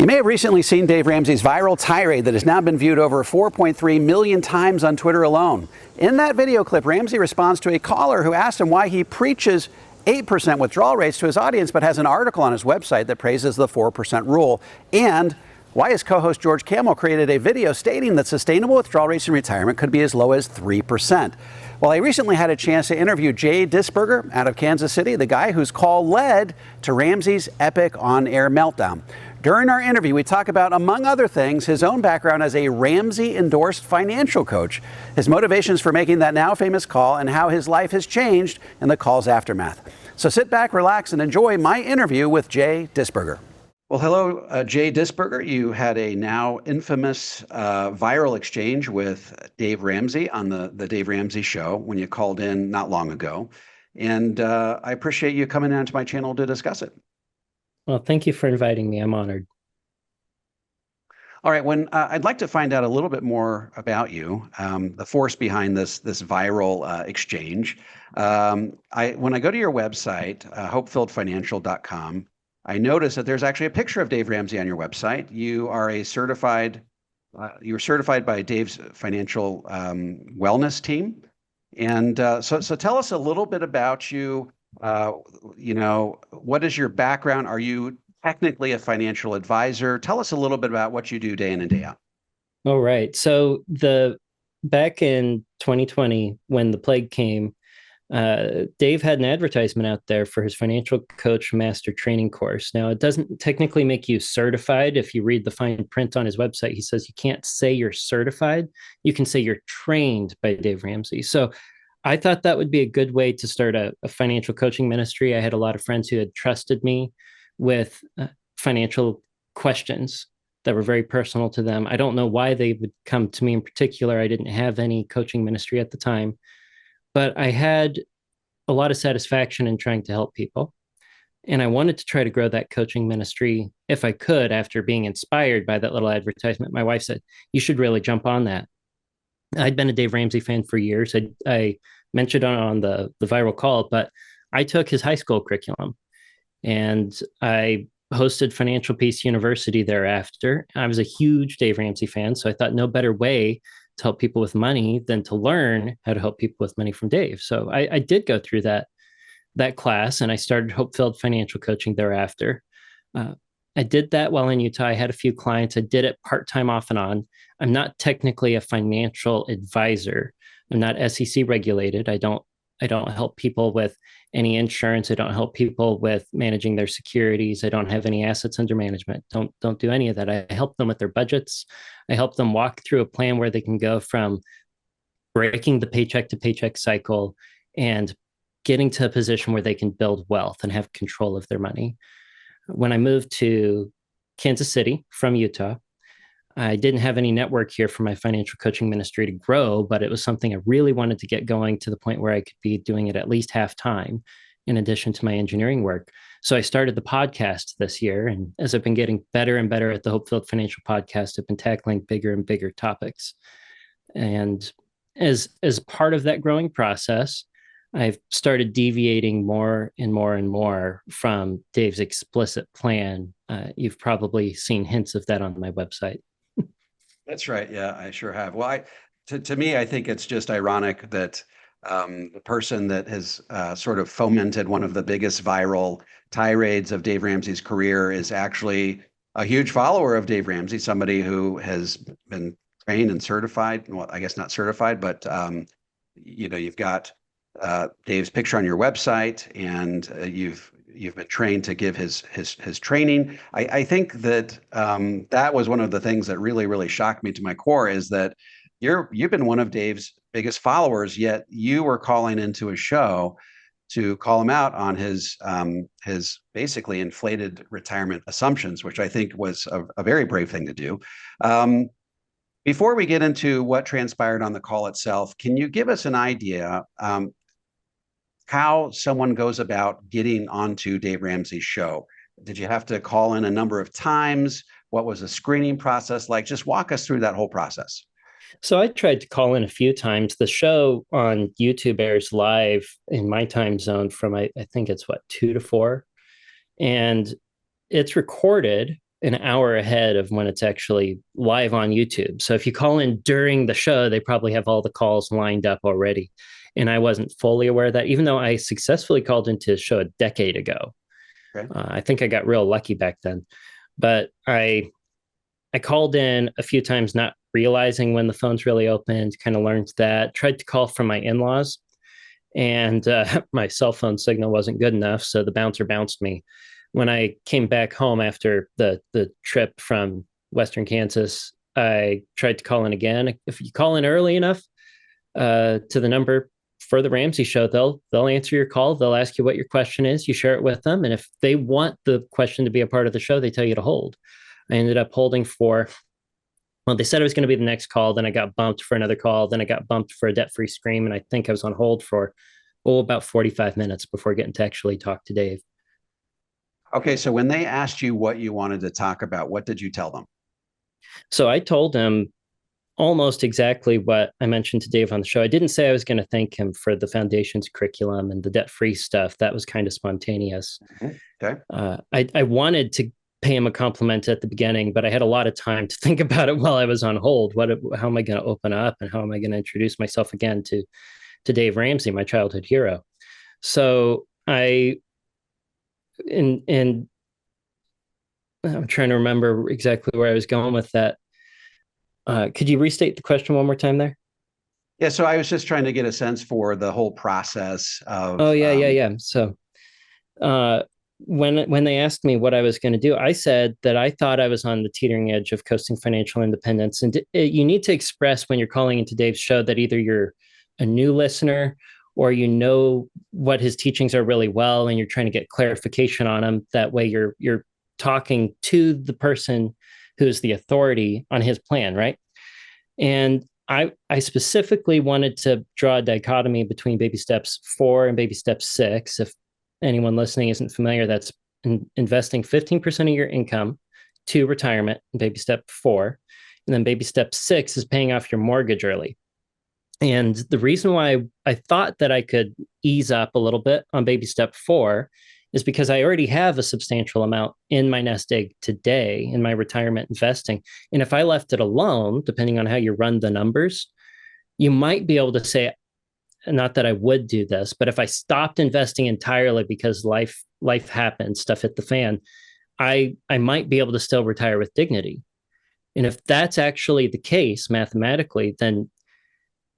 You may have recently seen Dave Ramsey's viral tirade that has now been viewed over 4.3 million times on Twitter alone. In that video clip, Ramsey responds to a caller who asked him why he preaches 8% withdrawal rates to his audience, but has an article on his website that praises the 4% rule, and why his co-host George Camel created a video stating that sustainable withdrawal rates in retirement could be as low as 3%. Well, I recently had a chance to interview Jay Disberger out of Kansas City, the guy whose call led to Ramsey's epic on-air meltdown. During our interview, we talk about, among other things, his own background as a Ramsey-endorsed financial coach, his motivations for making that now famous call, and how his life has changed in the call's aftermath. So sit back, relax, and enjoy my interview with Jay Disberger. Well, hello, Jay Disberger. You had a now infamous viral exchange with Dave Ramsey on the Dave Ramsey show when you called in not long ago. And I appreciate you coming onto my channel to discuss it. Well, thank you for inviting me. I'm honored. All right. I'd like to find out a little bit more about you, the force behind this viral exchange. When I go to your website, hopefilledfinancial.com, I notice that there's actually a picture of Dave Ramsey on your website. You are you were certified by Dave's financial wellness team. And so tell us a little bit about you. What is your background? Are you technically a financial advisor? Tell us a little bit about what you do day in and day out. All right. So back in 2020, when the plague came, Dave had an advertisement out there for his financial coach master training course. Now, it doesn't technically make you certified. If you read the fine print on his website, he says you can't say you're certified. You can say you're trained by Dave Ramsey. So I thought that would be a good way to start a financial coaching ministry. I had a lot of friends who had trusted me with financial questions that were very personal to them. I don't know why they would come to me in particular. I didn't have any coaching ministry at the time. But I had a lot of satisfaction in trying to help people. And I wanted to try to grow that coaching ministry if I could. After being inspired by that little advertisement, my wife said, you should really jump on that. I'd been a Dave Ramsey fan for years. I mentioned on the viral call, but I took his high school curriculum and I hosted Financial Peace University thereafter. I was a huge Dave Ramsey fan, so I thought no better way to help people with money than to learn how to help people with money from Dave. So I did go through that class, and I started Hope-Filled Financial Coaching thereafter. I did that while in Utah. I had a few clients. I did it part-time off and on. I'm not technically a financial advisor. I'm not SEC regulated. I don't help people with any insurance. I don't help people with managing their securities. I don't have any assets under management. Don't do any of that. I help them with their budgets. I help them walk through a plan where they can go from breaking the paycheck to paycheck cycle and getting to a position where they can build wealth and have control of their money. When I moved to Kansas City from Utah, I didn't have any network here for my financial coaching ministry to grow, but it was something I really wanted to get going to the point where I could be doing it at least half time in addition to my engineering work. So I started the podcast this year. And as I've been getting better and better at the Hope-Filled Financial Podcast, I've been tackling bigger and bigger topics. And as part of that growing process, I've started deviating more and more and more from Dave's explicit plan. You've probably seen hints of that on my website. That's right. Yeah, I sure have. Well, to me, I think it's just ironic that the person that has sort of fomented one of the biggest viral tirades of Dave Ramsey's career is actually a huge follower of Dave Ramsey, somebody who has been trained and certified. Well, I guess not certified, but you've got Dave's picture on your website, and you've been trained to give his training. I think that that was one of the things that really shocked me to my core, is that you've been one of Dave's biggest followers, yet you were calling into a show to call him out on his basically inflated retirement assumptions, which I think was a very brave thing to do. Before we get into what transpired on the call itself, can you give us an idea how someone goes about getting onto Dave Ramsey's show? Did you have to call in a number of times? What was the screening process like? Just walk us through that whole process. So I tried to call in a few times. The show on YouTube airs live in my time zone from, I think it's 2 to 4. And it's recorded an hour ahead of when it's actually live on YouTube. So if you call in during the show, they probably have all the calls lined up already. And I wasn't fully aware of that, even though I successfully called into a show a decade ago. Okay. I think I got real lucky back then. But I called in a few times, not realizing when the phones really opened, kind of learned that, tried to call from my in-laws, and my cell phone signal wasn't good enough. So the bouncer bounced me. When I came back home after the trip from Western Kansas, I tried to call in again. If you call in early enough to the number for the Ramsey show, they'll answer your call. They'll ask you what your question is. You share it with them, and if they want the question to be a part of the show, they tell you to hold. I ended up holding for, well, they said it was going to be the next call. Then I got bumped for another call. Then I got bumped for a debt-free scream. And I think I was on hold for, about 45 minutes before getting to actually talk to Dave. Okay. So when they asked you what you wanted to talk about, what did you tell them? So I told him almost exactly what I mentioned to Dave on the show. I didn't say I was going to thank him for the foundation's curriculum and the debt-free stuff. That was kind of spontaneous. Okay. I wanted to pay him a compliment at the beginning, but I had a lot of time to think about it while I was on hold. How am I going to open up, and how am I going to introduce myself again to Dave Ramsey, my childhood hero? So and I'm trying to remember exactly where I was going with that. Could you restate the question one more time there? Yeah. So I was just trying to get a sense for the whole process of. Oh yeah. So when they asked me what I was going to do, I said that I thought I was on the teetering edge of coasting financial independence. And you need to express when you're calling into Dave's show that either you're a new listener or you know what his teachings are really well and you're trying to get clarification on them. That way you're talking to the person who's the authority on his plan, right? And I specifically wanted to draw a dichotomy between baby steps 4 and baby step 6. If anyone listening isn't familiar, that's investing 15% of your income to retirement in baby step 4. And then baby step 6 is paying off your mortgage early. And the reason why I thought that I could ease up a little bit on baby step 4 is because I already have a substantial amount in my nest egg today in my retirement investing. And if I left it alone, depending on how you run the numbers, you might be able to say, not that I would do this, but if I stopped investing entirely because life happened, stuff hit the fan, I might be able to still retire with dignity. And if that's actually the case mathematically, then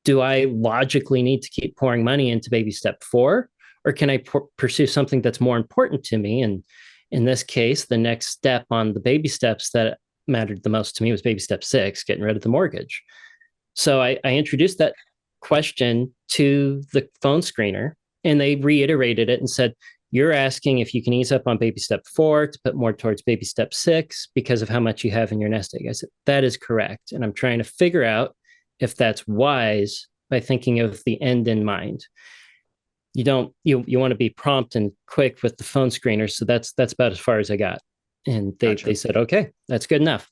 do I logically need to keep pouring money into baby step 4? Or can I pursue something that's more important to me? And in this case, the next step on the baby steps that mattered the most to me was baby step 6, getting rid of the mortgage. So I introduced that question to the phone screener, and they reiterated it and said, you're asking if you can ease up on baby step 4 to put more towards baby step 6 because of how much you have in your nest egg. I said, that is correct. And I'm trying to figure out if that's wise by thinking of the end in mind. You want to be prompt and quick with the phone screener. So that's about as far as I got. And they said, okay, that's good enough.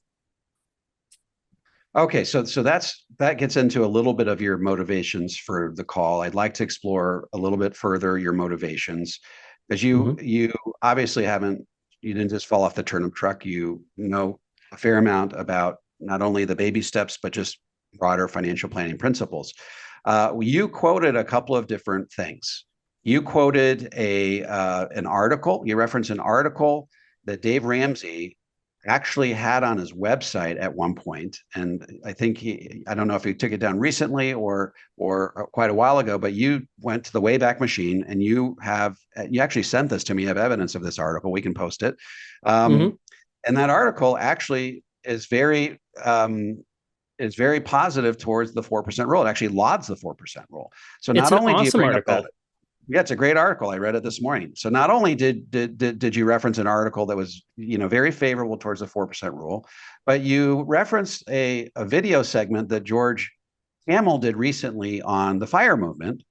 Okay, so that gets into a little bit of your motivations for the call. I'd like to explore a little bit further your motivations, because you obviously you didn't just fall off the turnip truck. You know a fair amount about not only the baby steps, but just broader financial planning principles. You quoted a couple of different things. You quoted an article. You referenced an article that Dave Ramsey actually had on his website at one point, and I think I don't know if he took it down recently or quite a while ago, but you went to the Wayback Machine and you actually sent this to me. You have evidence of this article. We can post it. And that article actually is very positive towards the 4% rule. It actually lauds the 4% rule. So not only do you bring up that, yeah, it's a great article. I read it this morning. So not only did you reference an article that was, very favorable towards the 4% rule, but you referenced a video segment that George Hamill did recently on the FIRE movement,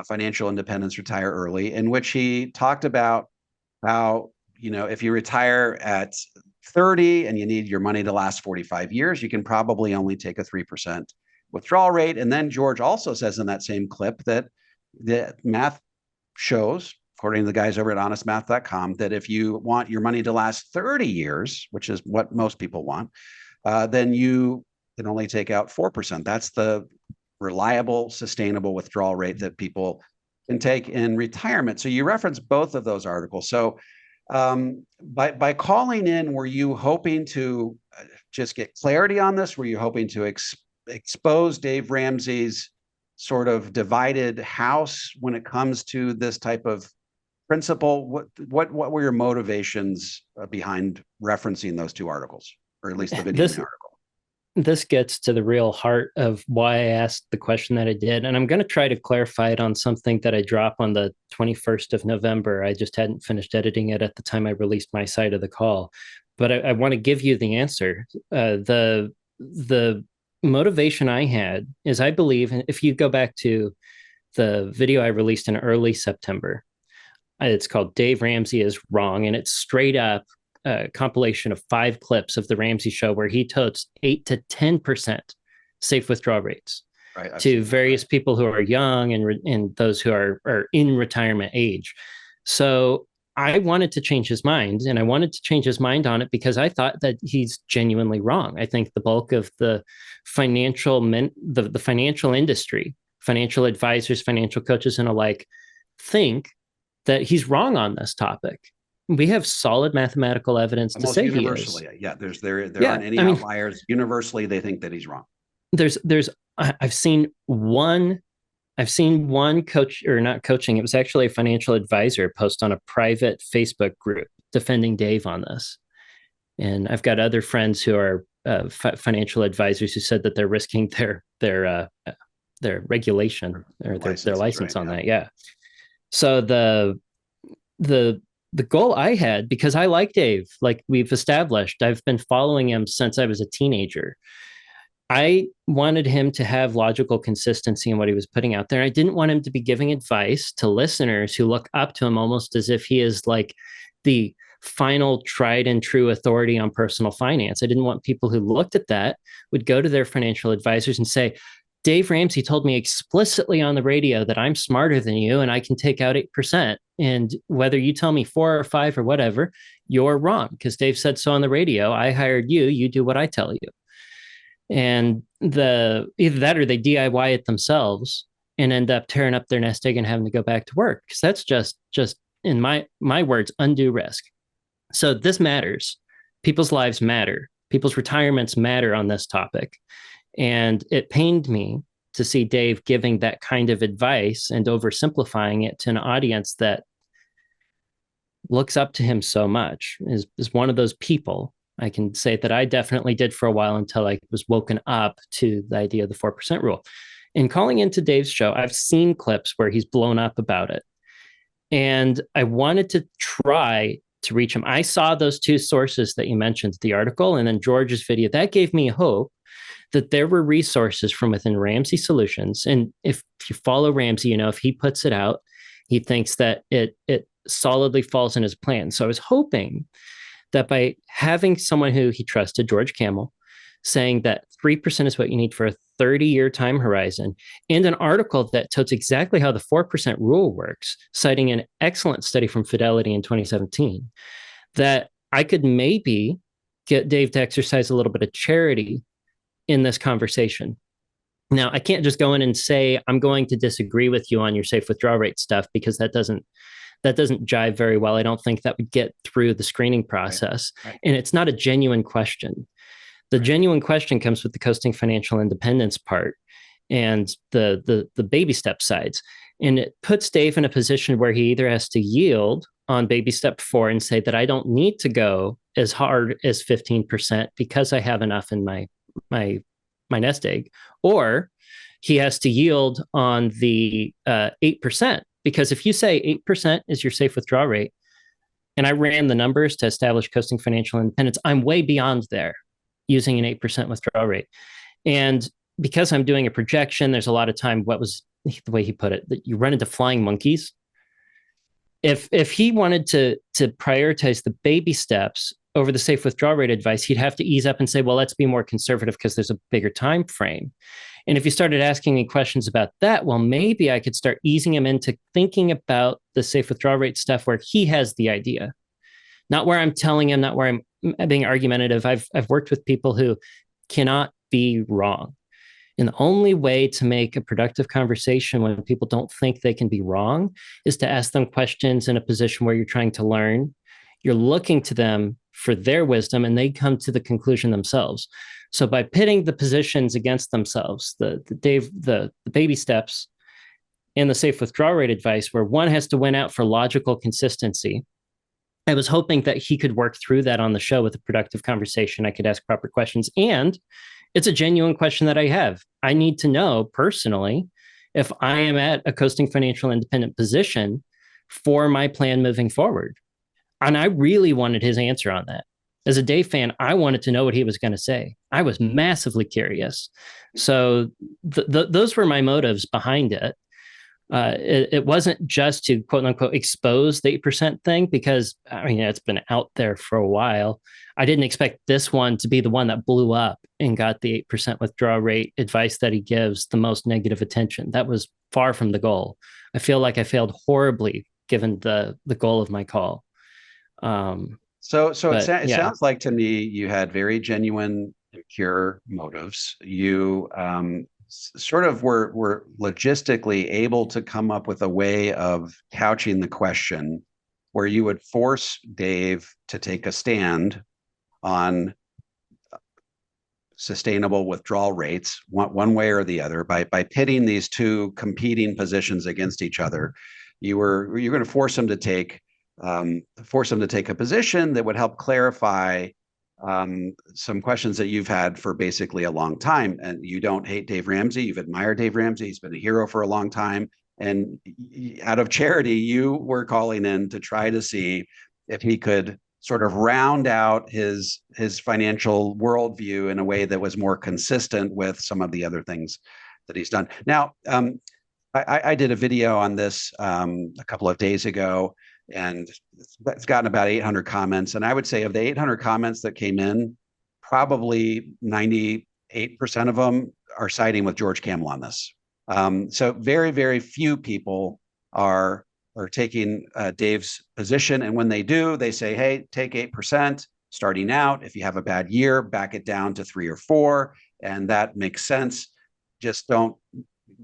Financial Independence, Retire Early, in which he talked about how, if you retire at 30 and you need your money to last 45 years, you can probably only take a 3% withdrawal rate. And then George also says in that same clip that the math shows according to the guys over at honestmath.com, that if you want your money to last 30 years, which is what most people want, then you can only take out 4%. That's the reliable, sustainable withdrawal rate that people can take in retirement. So you reference both of those articles. So by calling in, were you hoping to just get clarity on this? Were you hoping to expose Dave Ramsey's sort of divided house when it comes to this type of principle? What were your motivations behind referencing those two articles, or at least the video article? This gets to the real heart of why I asked the question that I did. And I'm going to try to clarify it on something that I drop on the 21st of November. I just hadn't finished editing it at the time I released my side of the call. But I want to give you the answer. The motivation I had is, I believe, if you go back to the video I released in early September, it's called Dave Ramsey is Wrong. And it's straight up a compilation of 5 clips of the Ramsey show where he totes 8 to 10% safe withdrawal rates to various people who are young and those who are in retirement age. So I wanted to change his mind, and I wanted to change his mind on it because I thought that he's genuinely wrong. I think the bulk of the financial the financial industry, financial advisors, financial coaches, and alike, think that he's wrong on this topic. We have solid mathematical evidence to say universally, he is. Yeah, there aren't any outliers. Universally, they think that he's wrong. I've seen one coach, or not coaching, it was actually a financial advisor, post on a private Facebook group defending Dave on this. And I've got other friends who are financial advisors who said that they're risking their regulation or their license on that. Yeah. So the goal I had, because I like Dave, like we've established, I've been following him since I was a teenager. I wanted him to have logical consistency in what he was putting out there. I didn't want him to be giving advice to listeners who look up to him almost as if he is like the final tried and true authority on personal finance. I didn't want people who looked at that would go to their financial advisors and say, Dave Ramsey told me explicitly on the radio that I'm smarter than you and I can take out 8%. And whether you tell me 4 or 5 or whatever, you're wrong because Dave said so on the radio. I hired you. You do what I tell you. And either that or they DIY it themselves and end up tearing up their nest egg and having to go back to work, because that's just in my words, undue risk. So this matters. People's lives matter. People's retirements matter on this topic. And it pained me to see Dave giving that kind of advice and oversimplifying it to an audience that looks up to him so much, is one of those people. I can say that I definitely did for a while until I was woken up to the idea of the 4% rule. In calling into Dave's show, I've seen clips where he's blown up about it. And I wanted to try to reach him. I saw those 2 sources that you mentioned, the article and then George's video. That gave me hope that there were resources from within Ramsey Solutions. And if you follow Ramsey, if he puts it out, he thinks that it solidly falls in his plan. So I was hoping that by having someone who he trusted, George Camel, saying that 3% is what you need for a 30-year time horizon, and an article that totes exactly how the 4% rule works, citing an excellent study from Fidelity in 2017, that I could maybe get Dave to exercise a little bit of charity in this conversation. Now, I can't just go in and say, I'm going to disagree with you on your safe withdrawal rate stuff, because that doesn't jive very well. I don't think that would get through the screening process. Right. And it's not a genuine question. The genuine question comes with the coasting financial independence part and the baby step sides. And it puts Dave in a position where he either has to yield on baby step 4 and say that I don't need to go as hard as 15% because I have enough in my nest egg, or he has to yield on the 8%. Because if you say 8% is your safe withdrawal rate, and I ran the numbers to establish coasting financial independence, I'm way beyond there using an 8% withdrawal rate. And because I'm doing a projection, there's a lot of time, what was the way he put it, that you run into flying monkeys. If he wanted to prioritize the baby steps over the safe withdrawal rate advice, he'd have to ease up and say, well, let's be more conservative because there's a bigger time frame. And if you started asking me questions about that, well, maybe I could start easing him into thinking about the safe withdrawal rate stuff where he has the idea, not where I'm telling him, not where I'm being argumentative. I've worked with people who cannot be wrong. And the only way to make a productive conversation when people don't think they can be wrong is to ask them questions in a position where you're trying to learn. You're looking to them for their wisdom, and they come to the conclusion themselves. So by pitting the positions against themselves, the baby steps and the safe withdrawal rate advice, where one has to win out for logical consistency, I was hoping that he could work through that on the show with a productive conversation. I could ask proper questions. And it's a genuine question that I have. I need to know personally if I am at a coasting financial independent position for my plan moving forward. And I really wanted his answer on that. As a Dave fan, I wanted to know what he was going to say. I was massively curious. So those were my motives behind it. It wasn't just to quote unquote expose the 8% thing, because I mean, it's been out there for a while. I didn't expect this one to be the one that blew up and got the 8% withdrawal rate advice that he gives the most negative attention. That was far from the goal. I feel like I failed horribly given the goal of my call. So it sounds like to me you had very genuine, pure motives. You sort of were logistically able to come up with a way of couching the question where you would force Dave to take a stand on sustainable withdrawal rates, one way or the other, by pitting these two competing positions against each other. You're going to force him to take a position that would help clarify some questions that you've had for basically a long time. And you don't hate Dave Ramsey. You've admired Dave Ramsey. He's been a hero for a long time. And out of charity, you were calling in to try to see if he could sort of round out his financial worldview in a way that was more consistent with some of the other things that he's done. Now, I did a video on this a couple of days ago, and it's gotten about 800 comments. And I would say of the 800 comments that came in, probably 98% of them are siding with George Kamel on this. So very, very few people are taking Dave's position. And when they do, they say, hey, take 8% starting out. If you have a bad year, back it down to 3 or 4. And that makes sense. Just don't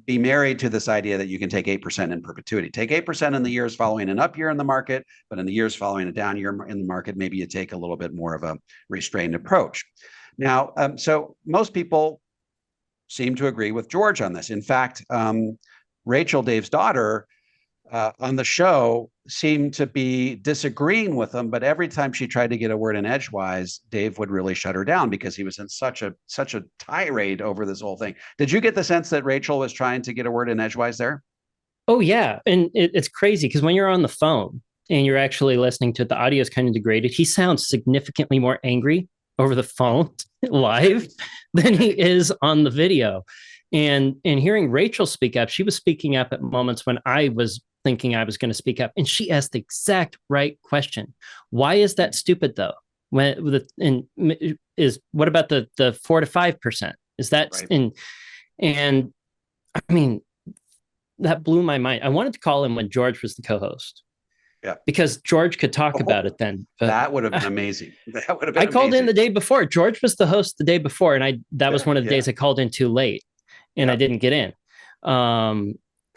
be married to this idea that you can take 8% in perpetuity. Take 8% in the years following an up year in the market, but in the years following a down year in the market, maybe you take a little bit more of a restrained approach. Now, so most people seem to agree with George on this. In fact, Rachel, Dave's daughter, on the show seemed to be disagreeing with him, but every time she tried to get a word in edgewise, Dave would really shut her down because he was in such a tirade over this whole thing. Did you get the sense that Rachel was trying to get a word in edgewise there? Oh, yeah. And it's crazy because when you're on the phone and you're actually listening to it, the audio is kind of degraded. He sounds significantly more angry over the phone live than he is on the video. And hearing Rachel speak up, she was speaking up at moments when I was thinking I was going to speak up, and she asked the exact right question. Why is that stupid though? What about the 4 to 5%? Is that right? And I mean, that blew my mind. I wanted to call him when George was the co-host. Yeah, because George could talk about it then. That would have been amazing. That would have been. I called in the day before. George was the host the day before, and that was one of the days I called in too late, and I didn't get in.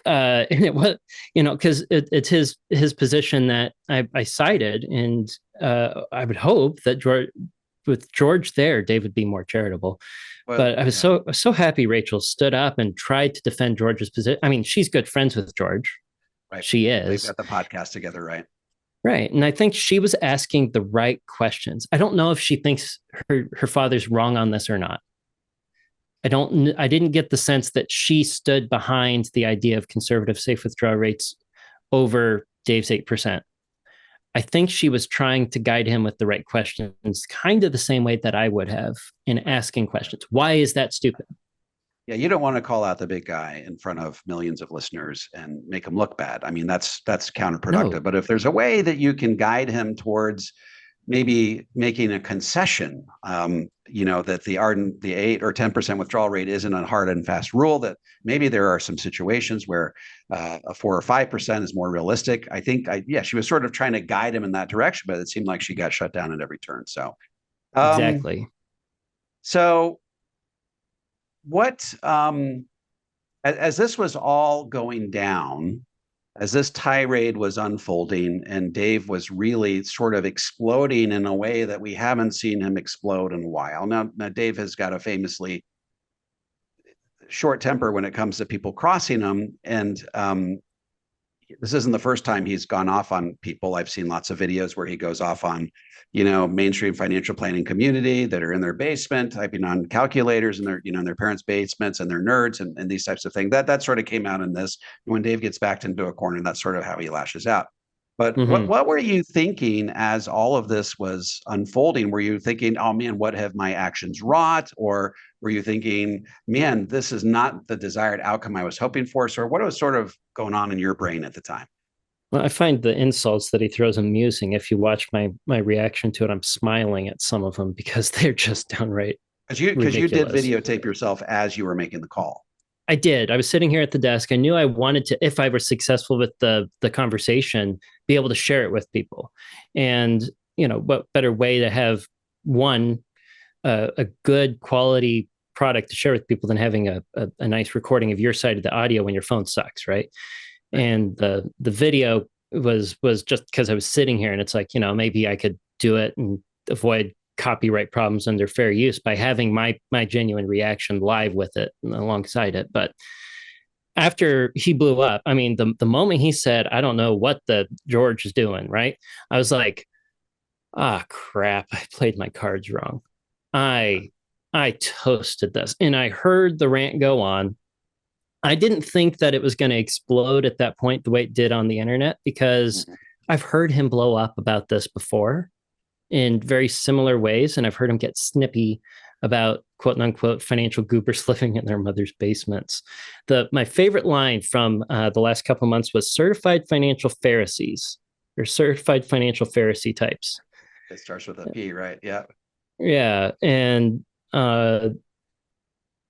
And it was, because it's his position that I cited, and I would hope that with George there, Dave would be more charitable. Well, but I was so happy Rachel stood up and tried to defend George's position. I mean, she's good friends with George. Right. She is. They've got the podcast together, right? Right. And I think she was asking the right questions. I don't know if she thinks her father's wrong on this or not. I didn't get the sense that she stood behind the idea of conservative safe withdrawal rates over Dave's 8%. I think she was trying to guide him with the right questions, kind of the same way that I would have in asking questions. Why is that stupid? Yeah, you don't want to call out the big guy in front of millions of listeners and make him look bad. I mean, that's counterproductive. No. But if there's a way that you can guide him towards maybe making a concession, that the 8 or 10% withdrawal rate isn't a hard and fast rule, that maybe there are some situations where a 4 or 5% is more realistic. I think, she was sort of trying to guide him in that direction, but it seemed like she got shut down at every turn. So, Exactly. So what, as this was all going down, as this tirade was unfolding and Dave was really sort of exploding in a way that we haven't seen him explode in a while. Now Dave has got a famously short temper when it comes to people crossing him. And this isn't the first time he's gone off on people. I've seen lots of videos where he goes off on, mainstream financial planning community that are in their basement, typing on calculators in their, in their parents' basements, and they're nerds and these types of things. That sort of came out in this. When Dave gets backed into a corner, that's sort of how he lashes out. But what were you thinking as all of this was unfolding? Were you thinking, oh man, what have my actions wrought? Or were you thinking, man, this is not the desired outcome I was hoping for? So what was sort of going on in your brain at the time? Well, I find the insults that he throws amusing. If you watch my reaction to it, I'm smiling at some of them because they're just downright Because you did videotape yourself as you were making the call. I did. I was sitting here at the desk. I knew I wanted to, if I were successful with the conversation, be able to share it with people. And, what better way to have a good quality product to share with people than having a nice recording of your side of the audio when your phone sucks, right? And the video was just because I was sitting here, and it's like, maybe I could do it and avoid copyright problems under fair use by having my genuine reaction live with it and alongside it. But after he blew up, I mean, the moment he said, I don't know what the George is doing, right? I was like, crap, I played my cards wrong. I toasted this. And I heard the rant go on. I didn't think that it was going to explode at that point the way it did on the internet, because I've heard him blow up about this before in very similar ways. And I've heard him get snippy about quote unquote financial goobers living in their mother's basements. My favorite line from the last couple of months was certified financial Pharisees, or certified financial Pharisee types. It starts with a P, right? Yeah. Yeah. And I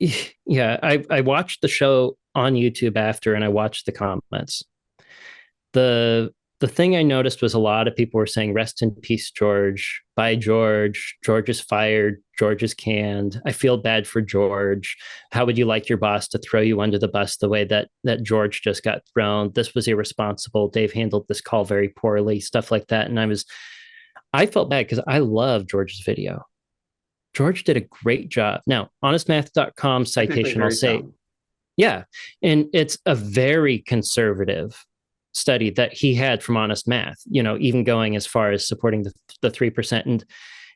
watched the show on YouTube after, and I watched the comments. The thing I noticed was a lot of people were saying, rest in peace, George. Bye, George. George is fired. George is canned. I feel bad for George. How would you like your boss to throw you under the bus the way that George just got thrown? This was irresponsible. Dave handled this call very poorly, stuff like that. And I felt bad because I love George's video. George did a great job. Now, honestmath.com citation, I'll say, yeah. And it's a very conservative study that he had from Honest Math, even going as far as supporting the 3%. And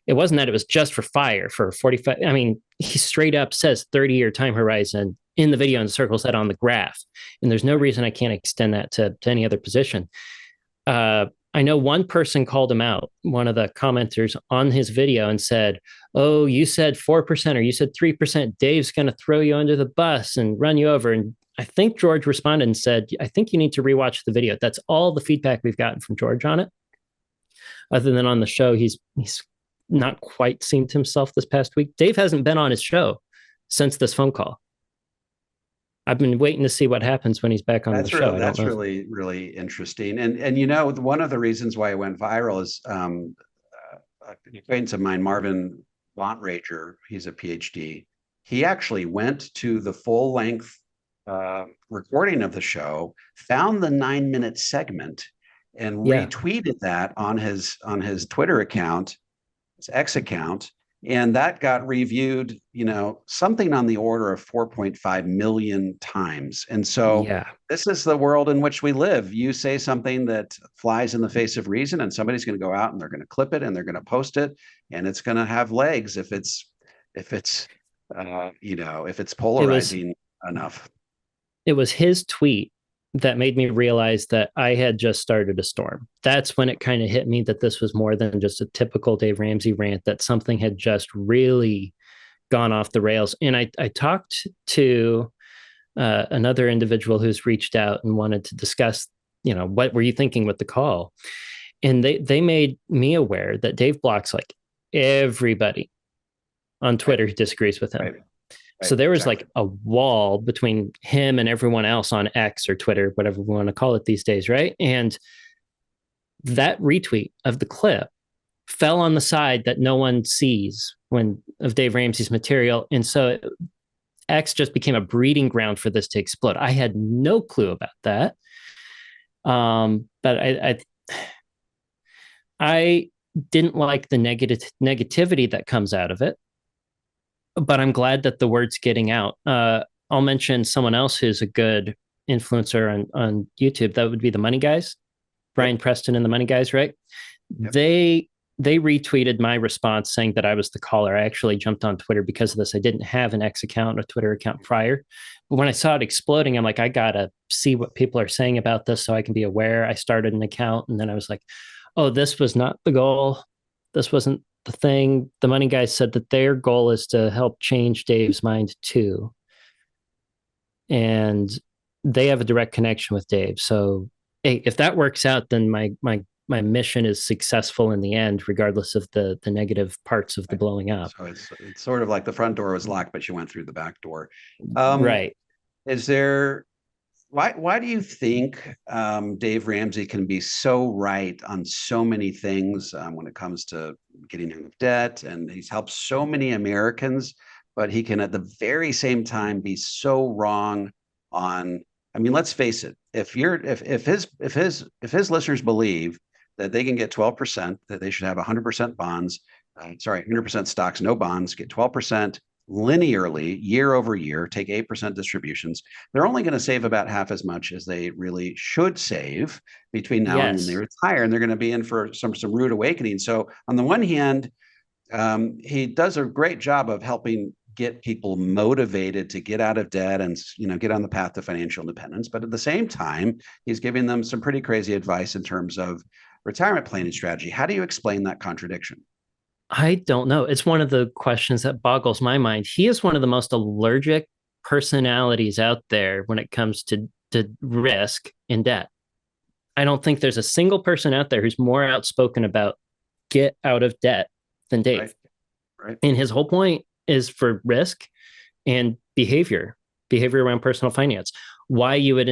it wasn't that it was just for fire for 45. I mean, he straight up says 30-year time horizon in the video and circles that on the graph. And there's no reason I can't extend that to any other position. I know one person called him out, one of the commenters on his video, and said, oh, you said 4% or you said 3%. Dave's going to throw you under the bus and run you over. And I think George responded and said, I think you need to rewatch the video. That's all the feedback we've gotten from George on it. Other than on the show, he's not quite seemed himself this past week. Dave hasn't been on his show since this phone call. I've been waiting to see what happens when he's back on the show. That's really, really interesting. And one of the reasons why it went viral is an acquaintance of mine, Marvin Bontrager, he's a PhD. He actually went to the full length recording of the show, found the 9-minute segment, and retweeted that on his Twitter account, his X account. And that got reviewed, something on the order of 4.5 million times. And so this is the world in which we live. You say something that flies in the face of reason, and somebody's going to go out and they're going to clip it and they're going to post it, and it's going to have legs if it's polarizing enough. It was his tweet that made me realize that I had just started a storm. That's when it kind of hit me that this was more than just a typical Dave Ramsey rant, that something had just really gone off the rails. And I talked to another individual who's reached out and wanted to discuss, what were you thinking with the call? And they made me aware that Dave blocks like everybody on Twitter who disagrees with him. Right. So there was like a wall between him and everyone else on X or Twitter, whatever we want to call it these days, right? And that retweet of the clip fell on the side that no one sees of Dave Ramsey's material. And so X just became a breeding ground for this to explode. I had no clue about that. But I didn't like the negativity that comes out of it, but I'm glad that the word's getting out. I'll mention someone else who's a good influencer on YouTube. That would be the Money Guys, Brian Preston and the Money Guys, right? Yep. They retweeted my response saying that I was the caller. I actually jumped on Twitter because of this. I didn't have an X account, a Twitter account prior. But when I saw it exploding, I'm like, I got to see what people are saying about this so I can be aware. I started an account, and then I was like, oh, this was not the goal. This wasn't the thing. The Money Guys said that their goal is to help change Dave's mind too. And they have a direct connection with Dave. So hey, if that works out, then my mission is successful in the end, regardless of the negative parts of the blowing up. So it's sort of like the front door was locked, but you went through the back door. Right. Is there, why do you think Dave Ramsey can be so right on so many things when it comes to getting out of debt? And he's helped so many Americans, but he can at the very same time be so wrong on, I mean, let's face it, if his listeners believe that they can get 12%, that they should have 100% bonds, 100% stocks, no bonds, get 12% linearly year over year, take 8% distributions, they're only going to save about half as much as they really should save between now and when they retire. And they're going to be in for some rude awakening. So on the one hand, he does a great job of helping get people motivated to get out of debt and, get on the path to financial independence. But at the same time, he's giving them some pretty crazy advice in terms of retirement planning strategy. How do you explain that contradiction? I don't know. It's one of the questions that boggles my mind. He is one of the most allergic personalities out there when it comes to risk in debt. I don't think there's a single person out there who's more outspoken about get out of debt than Dave. Right. And his whole point is for risk and behavior around personal finance. Why you would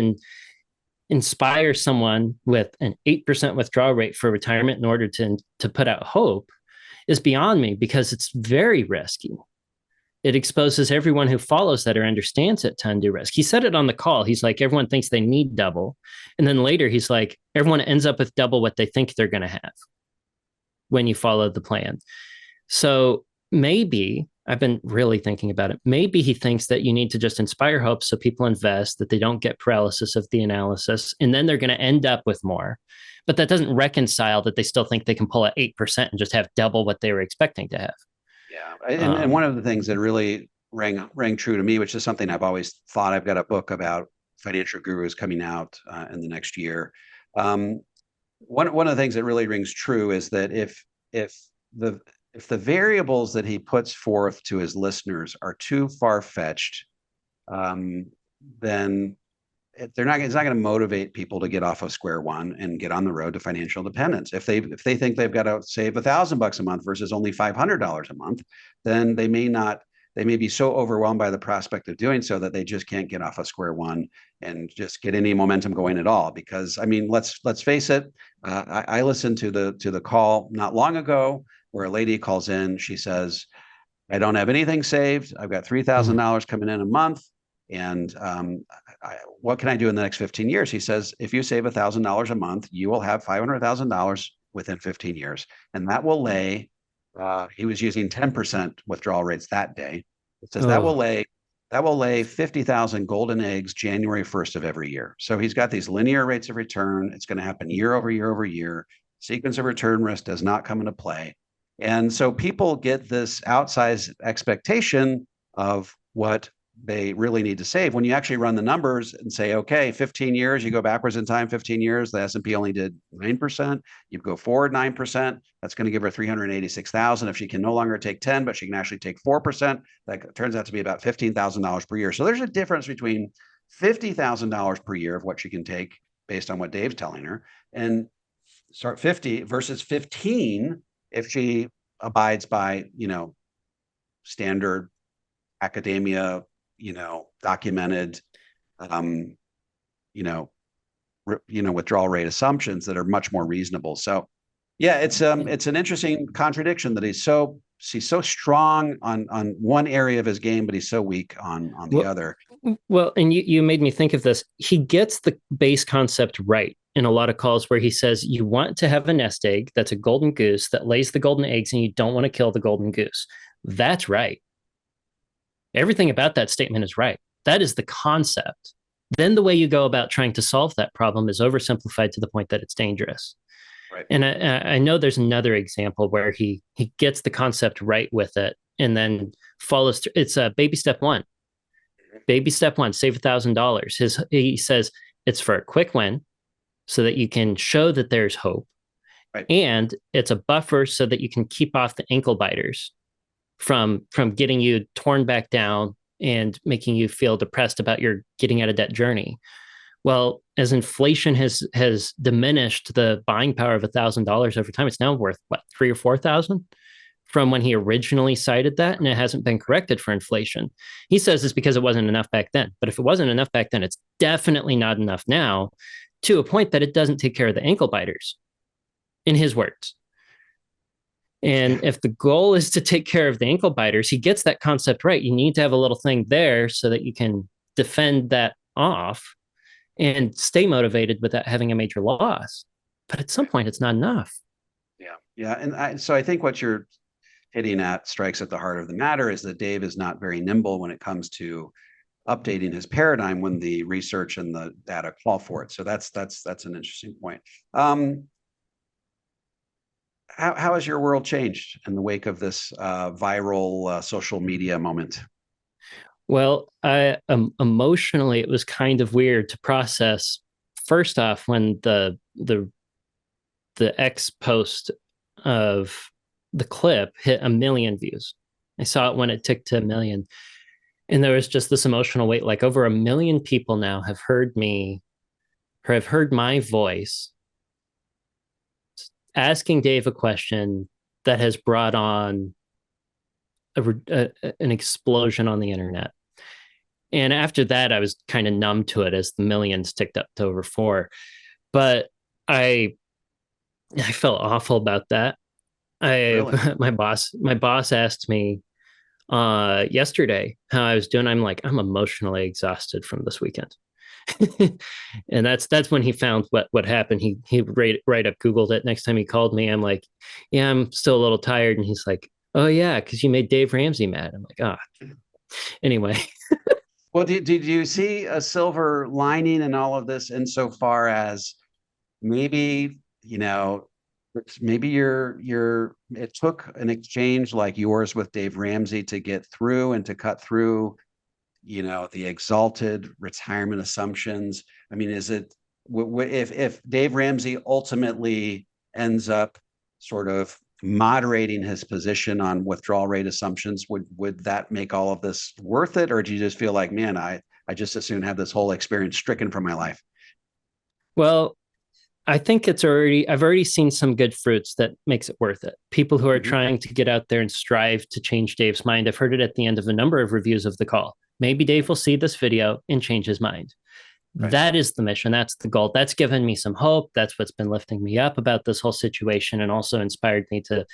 inspire someone with an 8% withdrawal rate for retirement in order to put out hope is beyond me, because it's very risky. It exposes everyone who follows that or understands it to undue risk. He said it on the call. He's like, everyone thinks they need double. And then later he's like, everyone ends up with double what they think they're going to have when you follow the plan. So maybe, I've been really thinking about it, maybe he thinks that you need to just inspire hope so people invest, that they don't get paralysis of the analysis, and then they're going to end up with more. But that doesn't reconcile that they still think they can pull at 8% and just have double what they were expecting to have. Yeah. And one of the things that really rang true to me, which is something I've always thought, I've got a book about financial gurus coming out in the next year. One of the things that really rings true is that if the variables that he puts forth to his listeners are too far-fetched, then it's not going to motivate people to get off of square one and get on the road to financial independence. If they think they've got to save $1,000 a month versus only $500 a month, then they may be so overwhelmed by the prospect of doing so that they just can't get off of square one and just get any momentum going at all. Because I mean, let's face it. I listened to the call not long ago where a lady calls in. She says, "I don't have anything saved. I've got $3,000 coming in a month. And what can I do in the next 15 years?" He says, if you save $1,000 a month, you will have $500,000 within 15 years. And that will lay, he was using 10% withdrawal rates that day. It says that will lay 50,000 golden eggs January 1st of every year. So he's got these linear rates of return. It's going to happen year over year over year. Sequence of return risk does not come into play. And so people get this outsized expectation of what they really need to save. When you actually run the numbers and say, okay, 15 years, you go backwards in time, 15 years, the S&P only did 9%. You go forward 9%. That's going to give her 386,000. If she can no longer take 10, but she can actually take 4%, that turns out to be about $15,000 per year. So there's a difference between $50,000 per year of what she can take based on what Dave's telling her, and start 50 versus 15 if she abides by, standard academia, documented, you know, withdrawal rate assumptions that are much more reasonable. So yeah, it's an interesting contradiction that he's so strong on one area of his game, but he's so weak on the other. Well, and you made me think of this. He gets the base concept right in a lot of calls where he says you want to have a nest egg that's a golden goose that lays the golden eggs and you don't want to kill the golden goose. That's right. Everything about that statement is right. That is the concept. Then the way you go about trying to solve that problem is oversimplified to the point that it's dangerous. Right. And I know there's another example where he gets the concept right with it and then follows through. It's baby step one. Baby step one, save $1,000. He says it's for a quick win so that you can show that there's hope. Right. And it's a buffer so that you can keep off the ankle biters from getting you torn back down and making you feel depressed about your getting out of debt journey. Well, as inflation has diminished the buying power of $1,000 over time, it's now worth what, 3,000 or 4,000 from when he originally cited that, and it hasn't been corrected for inflation. He says it's because it wasn't enough back then. But if it wasn't enough back then, it's definitely not enough now, to a point that it doesn't take care of the ankle biters, in his words. And if the goal is to take care of the ankle biters, he gets that concept right. You need to have a little thing there so that you can defend that off and stay motivated without having a major loss. But at some point, it's not enough. Yeah. Yeah. And so I think what you're hitting at strikes at the heart of the matter is that Dave is not very nimble when it comes to updating his paradigm when the research and the data call for it. So that's an interesting point. How has your world changed in the wake of this viral social media moment? Well, emotionally, it was kind of weird to process. First off, when the X post of the clip hit 1 million views, I saw it when it ticked to 1 million, and there was just this emotional weight. Like over 1 million people now have heard me, or have heard my voice asking Dave a question that has brought on an explosion on the internet. And after that, I was kind of numb to it as the millions ticked up to over 4. But I felt awful about that. Really? My boss asked me yesterday how I was doing. I'm like, I'm emotionally exhausted from this weekend. And that's when he found what happened. He right up Googled it. Next time he called me, I'm like, yeah, I'm still a little tired. And he's like, oh yeah, because you made Dave Ramsey mad. I'm like, anyway. Well, did you see a silver lining in all of this insofar as maybe, maybe it took an exchange like yours with Dave Ramsey to get through and to cut through, the exalted retirement assumptions? I mean, is it, if Dave Ramsey ultimately ends up sort of moderating his position on withdrawal rate assumptions, would that make all of this worth it? Or do you just feel like, man, I just as soon have this whole experience stricken from my life? Well, I think I've already seen some good fruits that makes it worth it. People who are trying to get out there and strive to change Dave's mind. I've heard it at the end of a number of reviews of the call. Maybe Dave will see this video and change his mind. Right. That is the mission. That's the goal. That's given me some hope. That's what's been lifting me up about this whole situation, and also inspired me to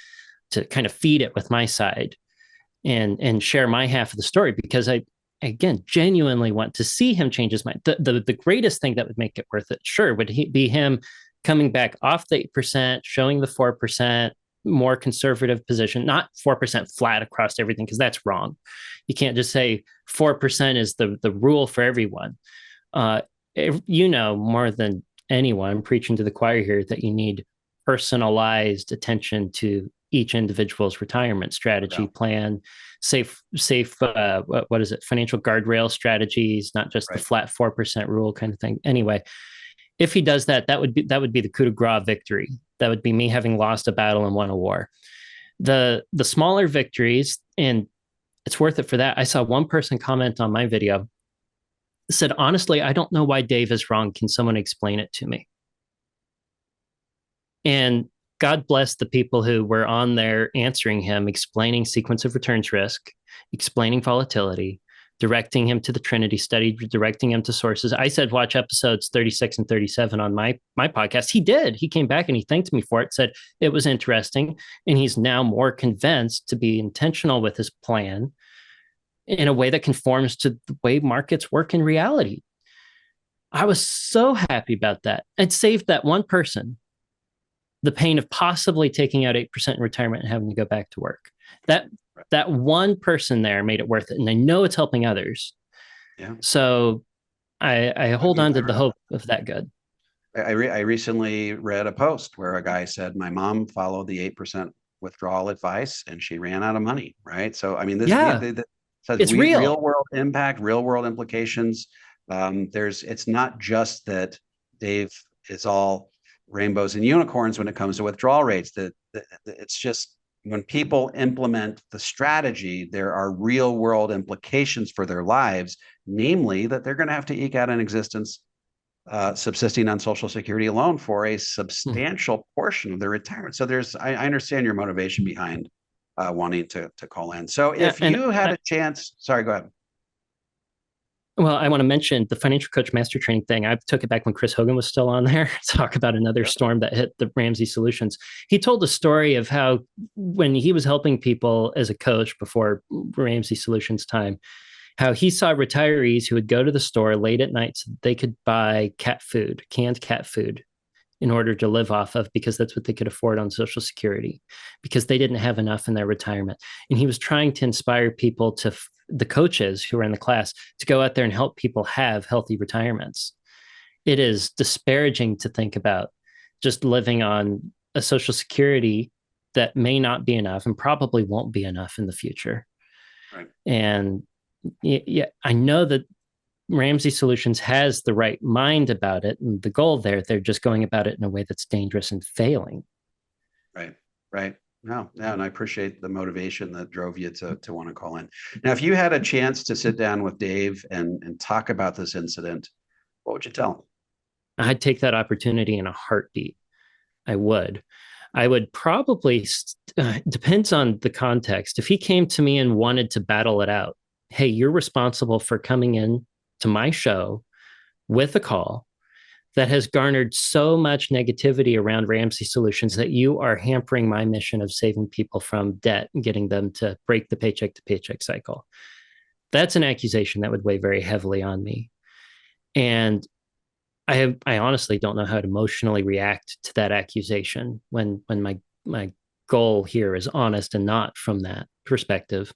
kind of feed it with my side and share my half of the story, because I, again, genuinely want to see him change his mind. The greatest thing that would make it worth it, sure, would be him coming back off the 8%, showing the 4%, more conservative position, not 4% flat across everything, because that's wrong. You can't just say 4% is the rule for everyone. More than anyone, I'm preaching to the choir here, that you need personalized attention to each individual's retirement strategy plan, safe, what is it? Financial guardrail strategies, not just the flat 4% rule kind of thing. Anyway, if he does that, that would be the coup de grace victory. That would be me having lost a battle and won a war. The smaller victories, and it's worth it for that. I saw one person comment on my video, said, honestly, I don't know why Dave is wrong. Can someone explain it to me? And God bless the people who were on there answering him, explaining sequence of returns risk, explaining volatility, directing him to the Trinity study, directing him to sources. I said, watch episodes 36 and 37 on my podcast. He did. He came back and he thanked me for it, said it was interesting. And he's now more convinced to be intentional with his plan in a way that conforms to the way markets work in reality. I was so happy about that. It saved that one person the pain of possibly taking out 8% in retirement and having to go back to work. That one person there made it worth it. And I know it's helping others. Yeah. So I hold on to the hope of that good. I recently read a post where a guy said, my mom followed the 8% withdrawal advice and she ran out of money. Right. So, I mean, this, it's real world impact, real world implications. It's not just that Dave is all rainbows and unicorns when it comes to withdrawal rates. It's just when people implement the strategy, there are real world implications for their lives, namely that they're going to have to eke out an existence subsisting on Social Security alone for a substantial portion of their retirement. So I understand your motivation behind wanting to call in. So if you had a chance, sorry, go ahead. Well, I want to mention the financial coach master training thing. I took it back when Chris Hogan was still on there. Talk about another storm that hit the Ramsey Solutions. He told a story of how when he was helping people as a coach before Ramsey Solutions time, how he saw retirees who would go to the store late at night so they could buy cat food, canned cat food, in order to live off of, because that's what they could afford on Social Security, because they didn't have enough in their retirement. And he was trying to inspire people the coaches who were in the class to go out there and help people have healthy retirements. It is disparaging to think about just living on a Social Security that may not be enough and probably won't be enough in the future. Right. And yeah, I know that Ramsey Solutions has the right mind about it and the goal there. They're just going about it in a way that's dangerous and failing. Right. No, and I appreciate the motivation that drove you to want to call in. Now, if you had a chance to sit down with Dave and talk about this incident, what would you tell him? I'd take that opportunity in a heartbeat. I would probably, depends on the context. If he came to me and wanted to battle it out, hey, you're responsible for coming in to my show with a call that has garnered so much negativity around Ramsey Solutions that you are hampering my mission of saving people from debt and getting them to break the paycheck to paycheck cycle. That's an accusation that would weigh very heavily on me. And I honestly don't know how to emotionally react to that accusation when my goal here is honest and not from that perspective.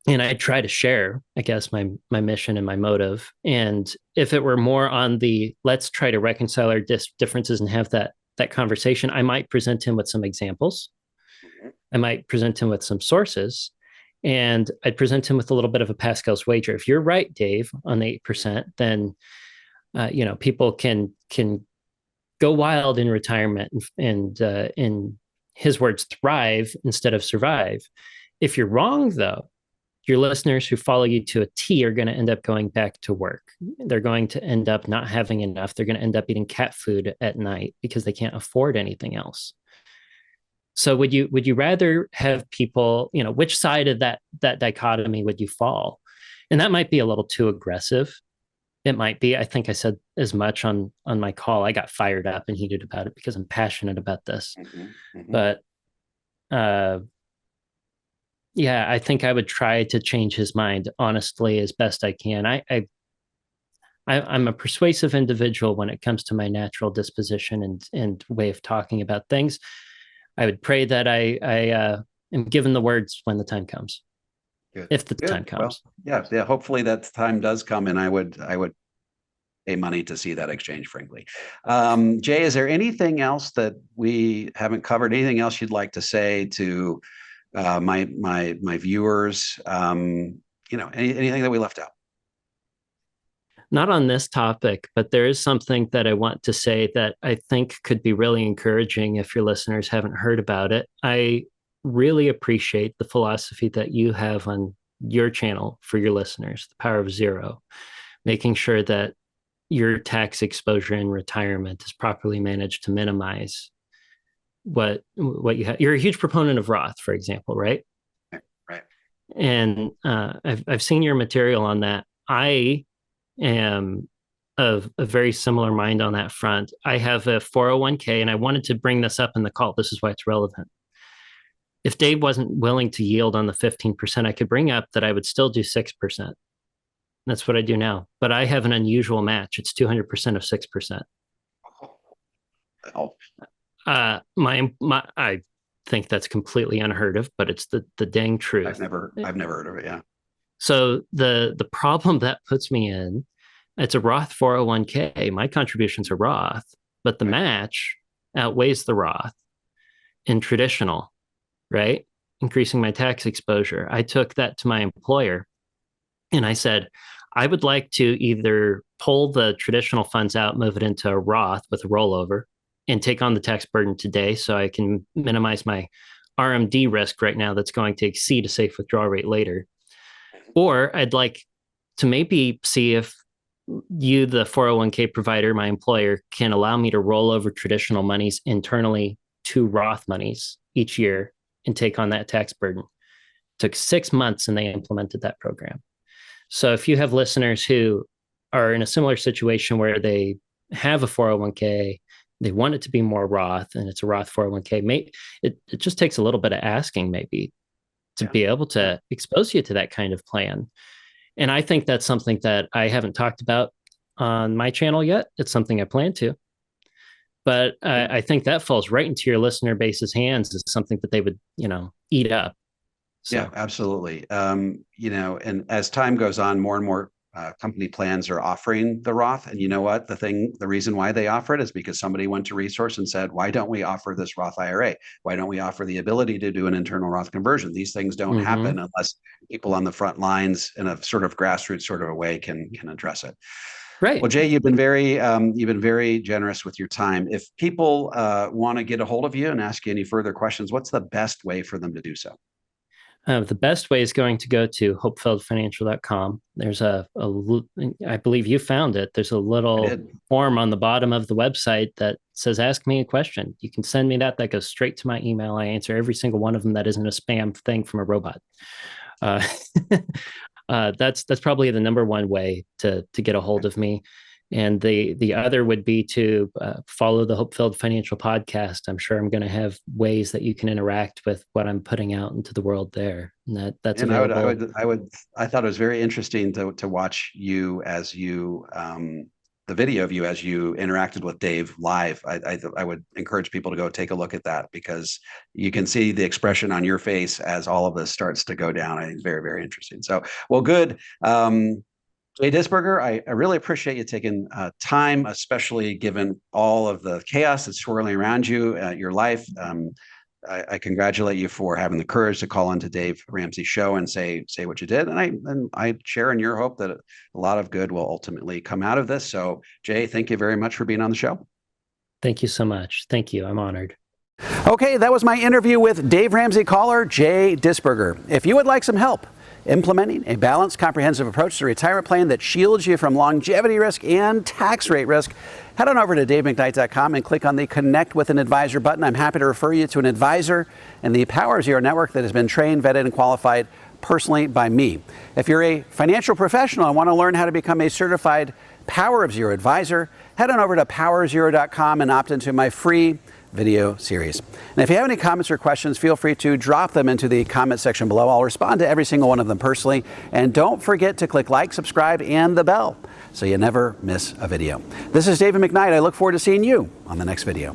And I try to share, I guess, my mission and my motive. And if it were more on the let's try to reconcile our differences and have that conversation, I might present him with some examples. I might present him with some sources, and I'd present him with a little bit of a Pascal's wager. If you're right, Dave, on the 8%, then people can go wild in retirement and in his words, thrive instead of survive. If you're wrong, though, your listeners who follow you to a T are going to end up going back to work. They're going to end up not having enough. They're going to end up eating cat food at night because they can't afford anything else. So would you rather have people, which side of that dichotomy would you fall? And that might be a little too aggressive. It might be. I think I said as much on my call. I got fired up and heated about it because I'm passionate about this. But yeah, I think I would try to change his mind honestly as best I can. I'm a persuasive individual when it comes to my natural disposition and way of talking about things. I would pray that I am given the words when the time comes. Good. If the time comes. Well, yeah. Hopefully that time does come, and I would pay money to see that exchange, frankly. Jay, is there anything else that we haven't covered? Anything else you'd like to say to my viewers? Anything that we left out? Not on this topic, but there is something that I want to say that I think could be really encouraging if your listeners haven't heard about it. I really appreciate the philosophy that you have on your channel for your listeners, the power of zero, making sure that your tax exposure in retirement is properly managed to minimize what you have. You're a huge proponent of Roth, for example, right? Right. And I've seen your material on that. I am of a very similar mind on that front. I have a 401k, and I wanted to bring this up in the call. This is why it's relevant. If Dave wasn't willing to yield on the 15%, I could bring up that I would still do 6%. That's what I do now. But I have an unusual match. It's 200% of 6%. Oh. I think that's completely unheard of, but it's the dang truth. I've never heard of it. Yeah. So the problem that puts me in, it's a Roth 401k. My contributions are Roth, but the match outweighs the Roth in traditional, right? Increasing my tax exposure. I took that to my employer and I said, I would like to either pull the traditional funds out, move it into a Roth with a rollover, and take on the tax burden today so I can minimize my RMD risk right now that's going to exceed a safe withdrawal rate later. Or I'd like to maybe see if you, the 401k provider, my employer, can allow me to roll over traditional monies internally to Roth monies each year and take on that tax burden. It took 6 months and they implemented that program. So if you have listeners who are in a similar situation where they have a 401k, they want it to be more Roth, and it's a Roth 401k, it just takes a little bit of asking maybe to be able to expose you to that kind of plan. And I think that's something that I haven't talked about on my channel yet. It's something I plan to. But I think that falls right into your listener base's hands as something that they would, eat up. So. Yeah, absolutely. And as time goes on, more and more company plans are offering the Roth. And you know what? The reason why they offer it is because somebody went to resource and said, why don't we offer this Roth IRA? Why don't we offer the ability to do an internal Roth conversion? These things don't happen unless people on the front lines in a sort of grassroots sort of a way can address it. Right. Well, Jay, you've been very generous with your time. If people want to get a hold of you and ask you any further questions, what's the best way for them to do so? The best way is going to go to hopefeldfinancial.com. There's I believe you found it. There's a little form on the bottom of the website that says, ask me a question. You can send me that. That goes straight to my email. I answer every single one of them. That isn't a spam thing from a robot. That's probably the number one way to get a hold of me. And the other would be to follow the Hope-Filled Financial podcast. I'm sure I'm going to have ways that you can interact with what I'm putting out into the world there. And that's available. I thought it was very interesting to watch you as you the video of you as you interacted with Dave live. I would encourage people to go take a look at that because you can see the expression on your face as all of this starts to go down. I think it's very, very interesting. So, well, good. Jay Disberger, I really appreciate you taking time, especially given all of the chaos that's swirling around you, your life. I congratulate you for having the courage to call into Dave Ramsey's show and say what you did. And I share in your hope that a lot of good will ultimately come out of this. So, Jay, thank you very much for being on the show. Thank you so much. Thank you. I'm honored. Okay, that was my interview with Dave Ramsey caller Jay Disberger. If you would like some help implementing a balanced, comprehensive approach to retirement plan that shields you from longevity risk and tax rate risk, head on over to davemcknight.com and click on the Connect with an Advisor button. I'm happy to refer you to an advisor in the Power Zero network that has been trained, vetted, and qualified personally by me. If you're a financial professional and want to learn how to become a certified Power of Zero advisor, head on over to powerzero.com and opt into my free video series. And if you have any comments or questions, feel free to drop them into the comment section below. I'll respond to every single one of them personally. And don't forget to click like, subscribe, and the bell so you never miss a video. This is David McKnight. I look forward to seeing you on the next video.